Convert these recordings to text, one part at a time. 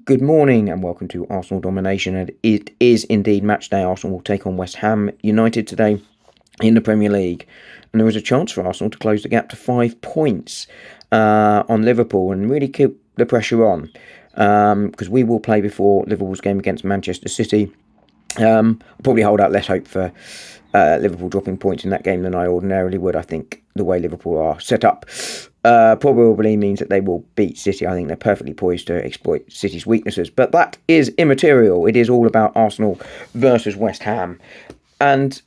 Good morning and welcome to Arsenal Domination. And it is indeed match day. Arsenal will take on West Ham United today in the Premier League. And there is a chance for Arsenal to close the gap to 5 points on Liverpool and really keep the pressure on. Because we will play before Liverpool's game against Manchester City. I'll probably hold out less hope for Liverpool dropping points in that game than I ordinarily would. I think the way Liverpool are set up probably means that they will beat City. I think they're perfectly poised to exploit City's weaknesses. But that is immaterial. It is all about Arsenal versus West Ham. And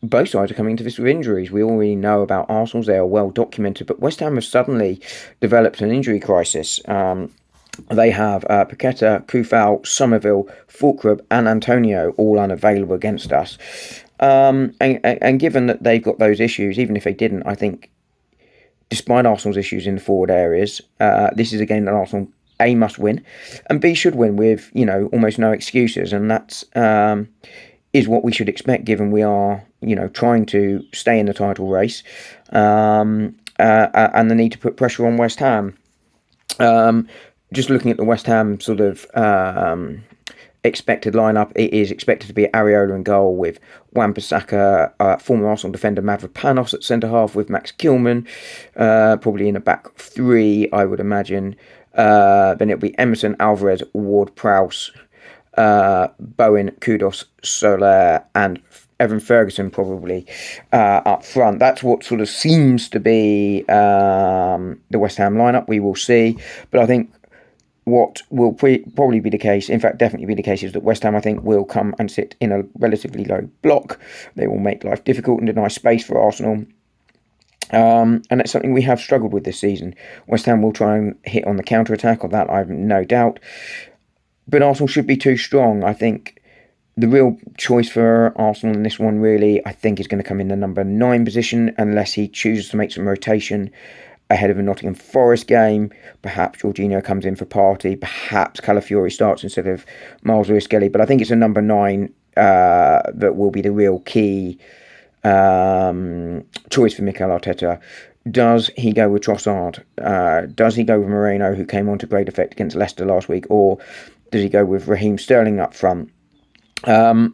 both sides are coming into this with injuries. We already know about Arsenal's. They are well documented. But West Ham have suddenly developed an injury crisis. They have Paqueta, Kufal, Somerville, Fulkrug and Antonio all unavailable against us. And given that they've got those issues, even if they didn't, I think despite Arsenal's issues in the forward areas, this is a game that Arsenal A must win and B should win with, almost no excuses. And that's is what we should expect given we are, trying to stay in the title race and the need to put pressure on West Ham. Just looking at the West Ham sort of expected lineup, it is expected to be Areola in goal with Wan-Bissaka, former Arsenal defender Mavropanos at centre half with Max Kilman, probably in a back three, I would imagine. Then it'll be Emerson, Alvarez, Ward-Prowse, Bowen, Kudos, Soler, and Evan Ferguson probably up front. That's what sort of seems to be the West Ham lineup. We will see, but I think what will probably be the case, in fact definitely be the case, is that West Ham, I think, will come and sit in a relatively low block. They will make life difficult and deny space for Arsenal. And it's something we have struggled with this season. West Ham will try and hit on the counter-attack, of that I have no doubt. But Arsenal should be too strong. I think the real choice for Arsenal in this one, really, I think is going to come in the number 9 position, unless he chooses to make some rotation ahead of a Nottingham Forest game. Perhaps Jorginho comes in for Partey. Perhaps Calafiori starts instead of Miles Lewis-Skelly. But I think it's a number 9 that will be the real key choice for Mikel Arteta. Does he go with Trossard? Does he go with Moreno, who came on to great effect against Leicester last week? Or does he go with Raheem Sterling up front? I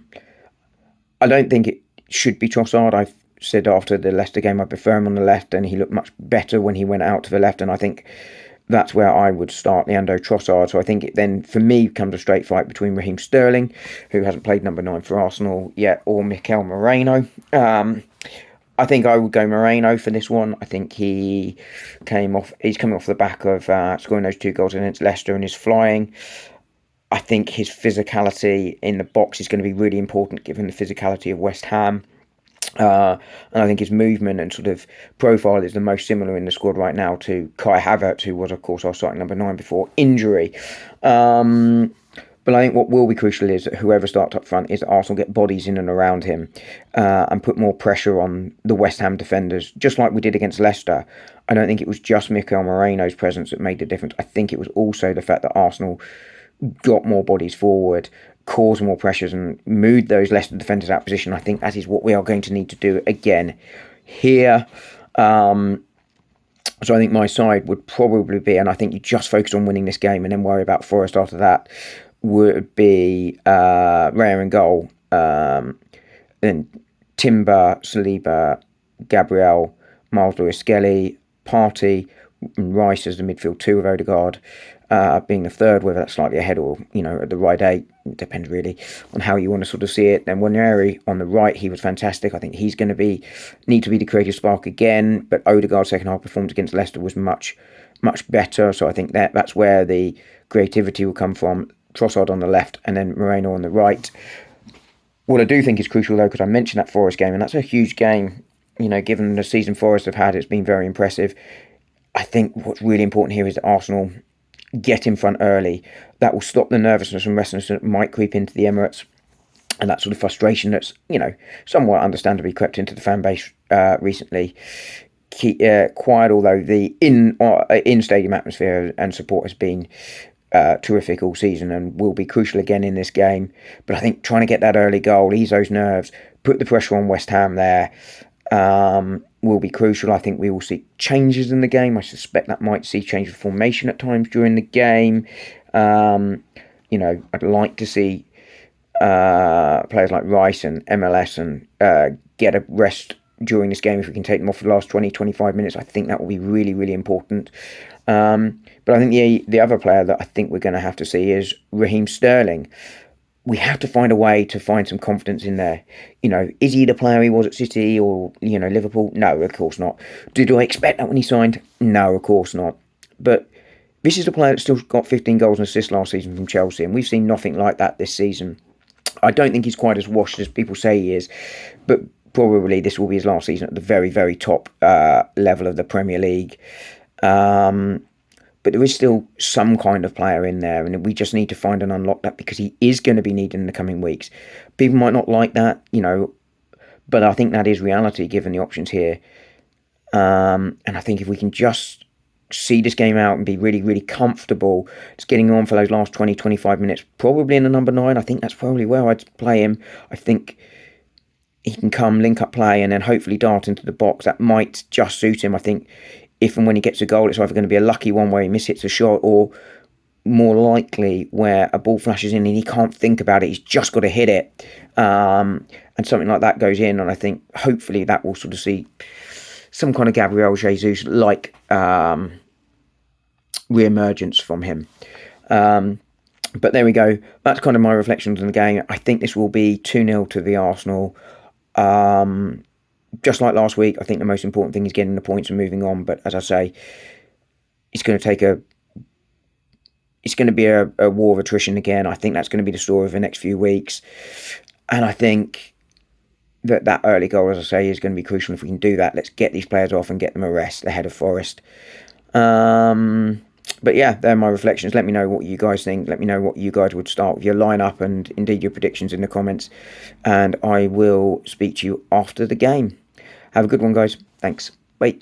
don't think it should be Trossard. I've said after the Leicester game I prefer him on the left, and he looked much better when he went out to the left, and I think that's where I would start Leandro Trossard. So I think it then, for me, comes a straight fight between Raheem Sterling, who hasn't played number 9 for Arsenal yet, or Mikel Moreno. I think I would go Moreno for this one. I think he's coming off the back of scoring those 2 goals against Leicester and is flying. I think his physicality in the box is going to be really important given the physicality of West Ham. And I think his movement and sort of profile is the most similar in the squad right now to Kai Havertz, who was, of course, our starting number 9 before injury. But I think what will be crucial is that whoever starts up front is that Arsenal get bodies in and around him and put more pressure on the West Ham defenders, just like we did against Leicester. I don't think it was just Mikel Moreno's presence that made the difference. I think it was also the fact that Arsenal got more bodies forward, caused more pressures and moved those Leicester defenders out of position. I think that is what we are going to need to do again here. So I think my side would probably be, and I think you just focus on winning this game and then worry about Forest after that, would be Raya in goal, then Timber, Saliba, Gabriel, Miles Lewis-Skelly, Partey, and Rice as the midfield 2 of Odegaard, being the third, whether that's slightly ahead or, at the right 8. It depends really on how you want to sort of see it. Then Waneri on the right, he was fantastic. I think he's going to need to be the creative spark again. But Odegaard's second half performance against Leicester was much, much better. So I think that's where the creativity will come from. Trossard on the left and then Moreno on the right. What I do think is crucial though, because I mentioned that Forest game, and that's a huge game, given the season Forest have had, it's been very impressive. I think what's really important here is that Arsenal get in front early. That will stop the nervousness and restlessness that might creep into the Emirates, and that sort of frustration that's, somewhat understandably crept into the fan base recently. Quiet, although the in-stadium atmosphere and support has been terrific all season and will be crucial again in this game. But I think trying to get that early goal, ease those nerves, put the pressure on West Ham there, will be crucial. I think we will see changes in the game. I suspect that might see change of formation at times during the game. I'd like to see players like Rice and MLS and get a rest during this game if we can take them off for the last 20, 25 minutes. I think that will be really, really important. But I think the other player that I think we're going to have to see is Raheem Sterling. We have to find a way to find some confidence in there. Is he the player he was at City or, Liverpool? No, of course not. Did I expect that when he signed? No, of course not. But this is a player that still got 15 goals and assists last season from Chelsea, and we've seen nothing like that this season. I don't think he's quite as washed as people say he is, but probably this will be his last season at the very, very top level of the Premier League. But there is still some kind of player in there, and we just need to find and unlock that because he is going to be needed in the coming weeks. People might not like that, but I think that is reality given the options here. And I think if we can just see this game out and be really, really comfortable just getting on for those last 20, 25 minutes, probably in the number 9, I think that's probably where I'd play him. I think he can come, link up play, and then hopefully dart into the box. That might just suit him. I think if and when he gets a goal, it's either going to be a lucky one where he mishits a shot, or more likely where a ball flashes in and he can't think about it. He's just got to hit it. And something like that goes in, and I think hopefully that will sort of see some kind of Gabriel Jesus-like re-emergence from him. But there we go. That's kind of my reflections on the game. I think this will be 2-0 to the Arsenal. Just like last week, I think the most important thing is getting the points and moving on. But as I say, it's going to be a war of attrition again. I think that's going to be the story of the next few weeks. And I think that early goal, as I say, is going to be crucial. If we can do that, let's get these players off and get them a rest ahead of Forest. But yeah, they're my reflections. Let me know what you guys think. Let me know what you guys would start with your lineup and indeed your predictions in the comments. And I will speak to you after the game. Have a good one, guys. Thanks. Bye.